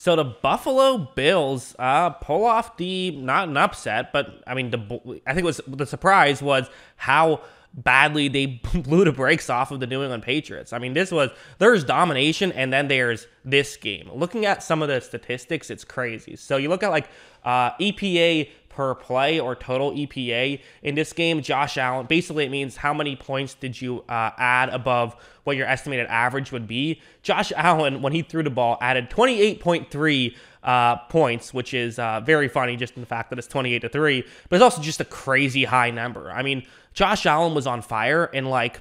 So the Buffalo Bills pull off not an upset, but I mean, I think the surprise was how badly they blew the brakes off of the New England Patriots. I mean, there's domination, and then there's this game. Looking at some of the statistics, it's crazy. So you look at like EPA per play or total EPA in this game. Josh Allen, basically it means how many points did you add above what your estimated average would be. Josh Allen, when he threw the ball, added 28.3 points, which is very funny just in the fact that it's 28-3, but it's also just a crazy high number. I mean, Josh Allen was on fire, and like,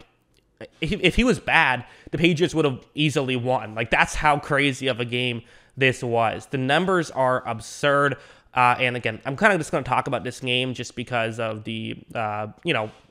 if he was bad, the Patriots would have easily won. Like, that's how crazy of a game this was. The numbers are absurd. And again, I'm kind of just going to talk about this game just because of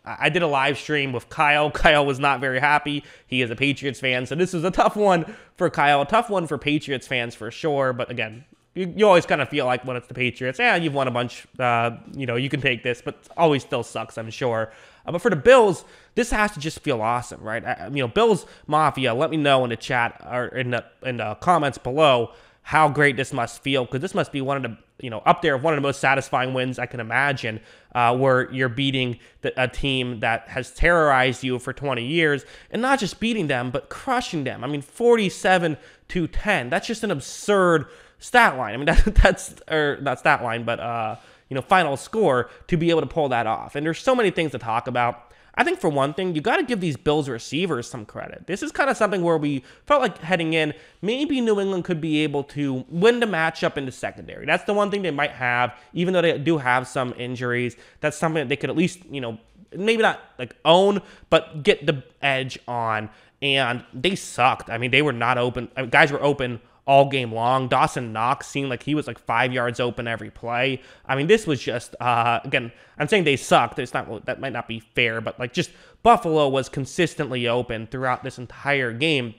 I did a live stream with Kyle. Kyle was not very happy. He is a Patriots fan, so this was a tough one for Kyle, a tough one for Patriots fans for sure. But again, you always kind of feel like when it's the Patriots, you've won a bunch, you can take this, but always still sucks, I'm sure. But for the Bills, this has to just feel awesome, right? Bills Mafia, let me know in the chat or in the comments below how great this must feel, because this must be one of the, up there, one of the most satisfying wins I can imagine, where you're beating a team that has terrorized you for 20 years, and not just beating them, but crushing them. I mean, 47-10. That's just an absurd stat line. I mean, that's not stat line, but final score to be able to pull that off. And there's so many things to talk about. I think for one thing, you got to give these Bills receivers some credit. This is kind of something where we felt like heading in, maybe New England could be able to win the matchup in the secondary. That's the one thing they might have, even though they do have some injuries. That's something that they could at least, maybe not like own, but get the edge on. And they sucked. I mean, they were not open. Guys were open all game long. Dawson Knox seemed like he was like 5 yards open every play. I mean, this was just, again, I'm saying they sucked. That might not be fair, but like just Buffalo was consistently open throughout this entire game.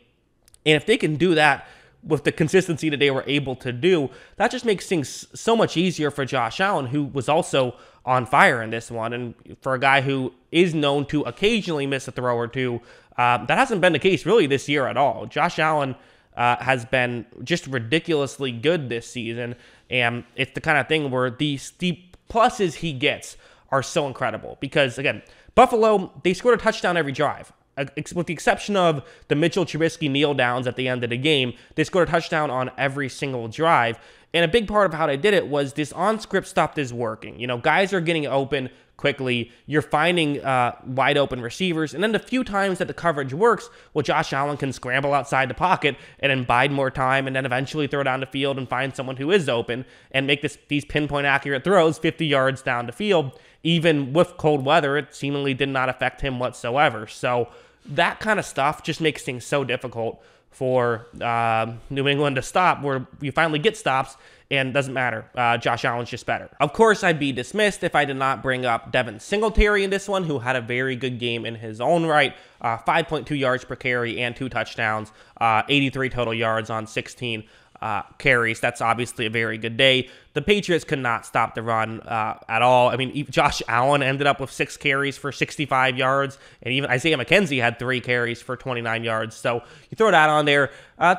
And if they can do that with the consistency that they were able to do, that just makes things so much easier for Josh Allen, who was also on fire in this one. And for a guy who is known to occasionally miss a throw or two, that hasn't been the case really this year at all. Josh Allen has been just ridiculously good this season, and it's the kind of thing where the steep pluses he gets are so incredible because, again, Buffalo, they scored a touchdown every drive. With the exception of the Mitchell Trubisky kneel downs at the end of the game, they scored a touchdown on every single drive, and a big part of how they did it was this on-script stuff is working. Guys are getting open quickly. You're finding wide open receivers. And then the few times that the coverage works, well, Josh Allen can scramble outside the pocket and then bide more time and then eventually throw down the field and find someone who is open and make these pinpoint accurate throws 50 yards down the field. Even with cold weather, it seemingly did not affect him whatsoever. So that kind of stuff just makes things so difficult for New England to stop, where you finally get stops, and it doesn't matter. Josh Allen's just better. Of course, I'd be dismissed if I did not bring up Devin Singletary in this one, who had a very good game in his own right. 5.2 yards per carry and 2 touchdowns, 83 total yards on 16 carries. That's obviously a very good day. The Patriots could not stop the run at all. I mean, Josh Allen ended up with 6 carries for 65 yards, and even Isaiah McKenzie had 3 carries for 29 yards. So you throw that on there,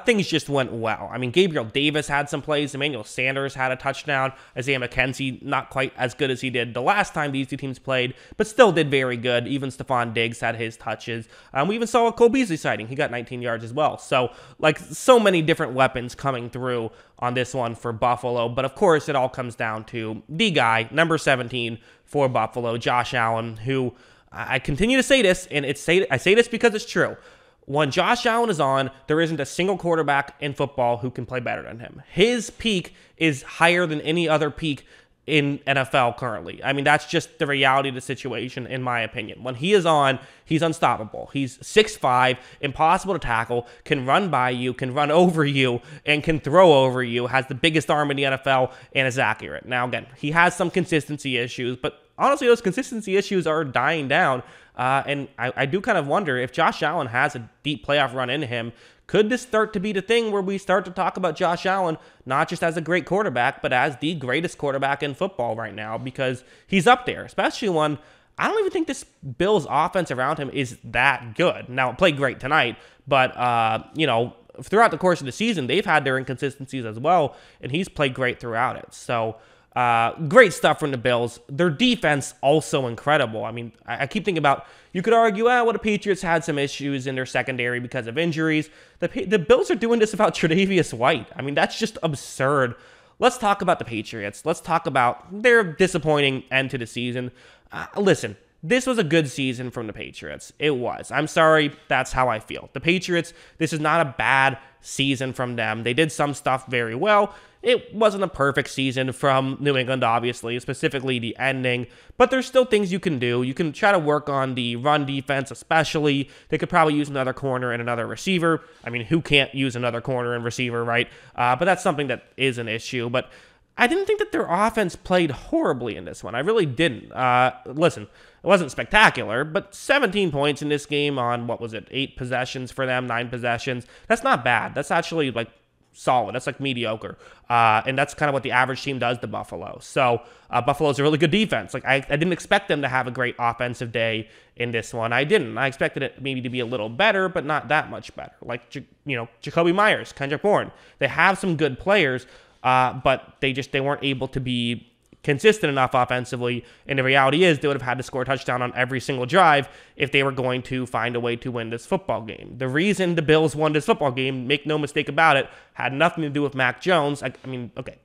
things just went well. I mean, Gabriel Davis had some plays. Emmanuel Sanders had a touchdown. Isaiah McKenzie, not quite as good as he did the last time these two teams played, but still did very good. Even Stephon Diggs had his touches. We even saw a Cole Beasley sighting. He got 19 yards as well. So, like, so many different weapons coming through on this one for Buffalo. But of course, it all comes down to the guy, number 17 for Buffalo, Josh Allen, who I continue to say this, and I say this because it's true. When Josh Allen is on, there isn't a single quarterback in football who can play better than him. His peak is higher than any other peak in NFL currently. I mean, that's just the reality of the situation, in my opinion. When he is on, he's unstoppable. He's 6'5", impossible to tackle, can run by you, can run over you, and can throw over you, has the biggest arm in the NFL, and is accurate. Now, again, he has some consistency issues, but honestly, those consistency issues are dying down. And I do kind of wonder if Josh Allen has a deep playoff run in him. Could this start to be the thing where we start to talk about Josh Allen not just as a great quarterback, but as the greatest quarterback in football right now? Because he's up there, especially when I don't even think this Bills offense around him is that good. Now, it played great tonight, but, throughout the course of the season, they've had their inconsistencies as well, and he's played great throughout it. So, great stuff from the Bills. Their defense, also incredible. I mean, I keep thinking about, you could argue, well, the Patriots had some issues in their secondary because of injuries. The Bills are doing this about Tre'Davious White. I mean, that's just absurd. Let's talk about the Patriots. Let's talk about their disappointing end to the season. Listen, this was a good season from the Patriots. It was. I'm sorry, that's how I feel. The Patriots, this is not a bad season from them. They did some stuff very well. It wasn't a perfect season from New England, obviously, specifically the ending, but there's still things you can do. You can try to work on the run defense, especially. They could probably use another corner and another receiver. I mean, who can't use another corner and receiver, right? But that's something that is an issue. But I didn't think that their offense played horribly in this one. I really didn't. Listen, it wasn't spectacular, but 17 points in this game on, 8 possessions for them, 9 possessions. That's not bad. That's actually, like, solid. That's, like, mediocre. And that's kind of what the average team does to Buffalo. So, Buffalo's a really good defense. Like, I didn't expect them to have a great offensive day in this one. I didn't. I expected it maybe to be a little better, but not that much better. Like, Jacoby Myers, Kendrick Bourne. They have some good players, but they weren't able to be consistent enough offensively, and the reality is they would have had to score a touchdown on every single drive if they were going to find a way to win this football game. The reason the Bills won this football game, make no mistake about it, had nothing to do with Mac Jones. I mean, okay,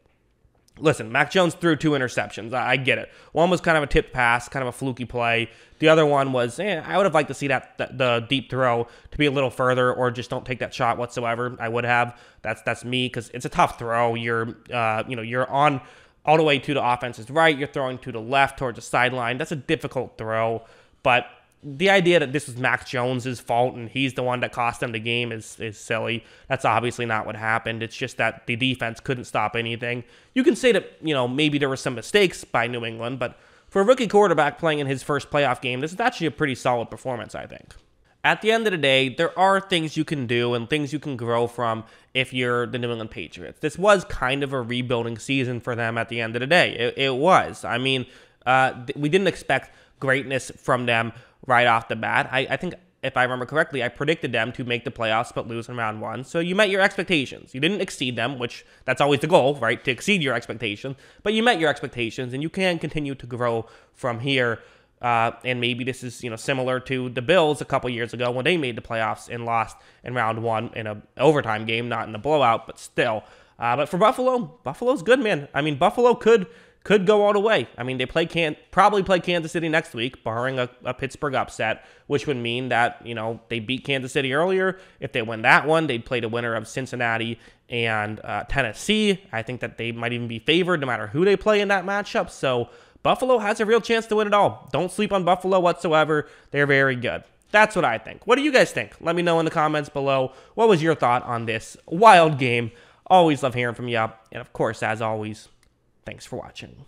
listen, Mac Jones threw 2 interceptions. I get it. One was kind of a tipped pass, kind of a fluky play. The other one was, I would have liked to see the deep throw to be a little further, or just don't take that shot whatsoever. I would have. That's me, because it's a tough throw. You're on all the way to the offense's right. You're throwing to the left towards the sideline. That's a difficult throw. But the idea that this was Mac Jones's fault and he's the one that cost them the game is silly. That's obviously not what happened. It's just that the defense couldn't stop anything. You can say that, maybe there were some mistakes by New England, but for a rookie quarterback playing in his first playoff game, this is actually a pretty solid performance, I think. At the end of the day, there are things you can do and things you can grow from if you're the New England Patriots. This was kind of a rebuilding season for them at the end of the day. It was. I mean, we didn't expect greatness from them right off the bat. I think, if I remember correctly, I predicted them to make the playoffs but lose in round 1. So you met your expectations. You didn't exceed them, which that's always the goal, right? To exceed your expectations. But you met your expectations, and you can continue to grow from here. And maybe this is, similar to the Bills a couple years ago when they made the playoffs and lost in round 1 in an overtime game, not in a blowout, but still. But for Buffalo, Buffalo's good, man. I mean, Buffalo could go all the way. I mean, they probably play Kansas City next week, barring a Pittsburgh upset, which would mean that, they beat Kansas City earlier. If they win that one, they'd play the winner of Cincinnati and Tennessee. I think that they might even be favored no matter who they play in that matchup. So Buffalo has a real chance to win it all. Don't sleep on Buffalo whatsoever. They're very good. That's what I think. What do you guys think? Let me know in the comments below. What was your thought on this wild game? Always love hearing from you. And of course, as always, thanks for watching.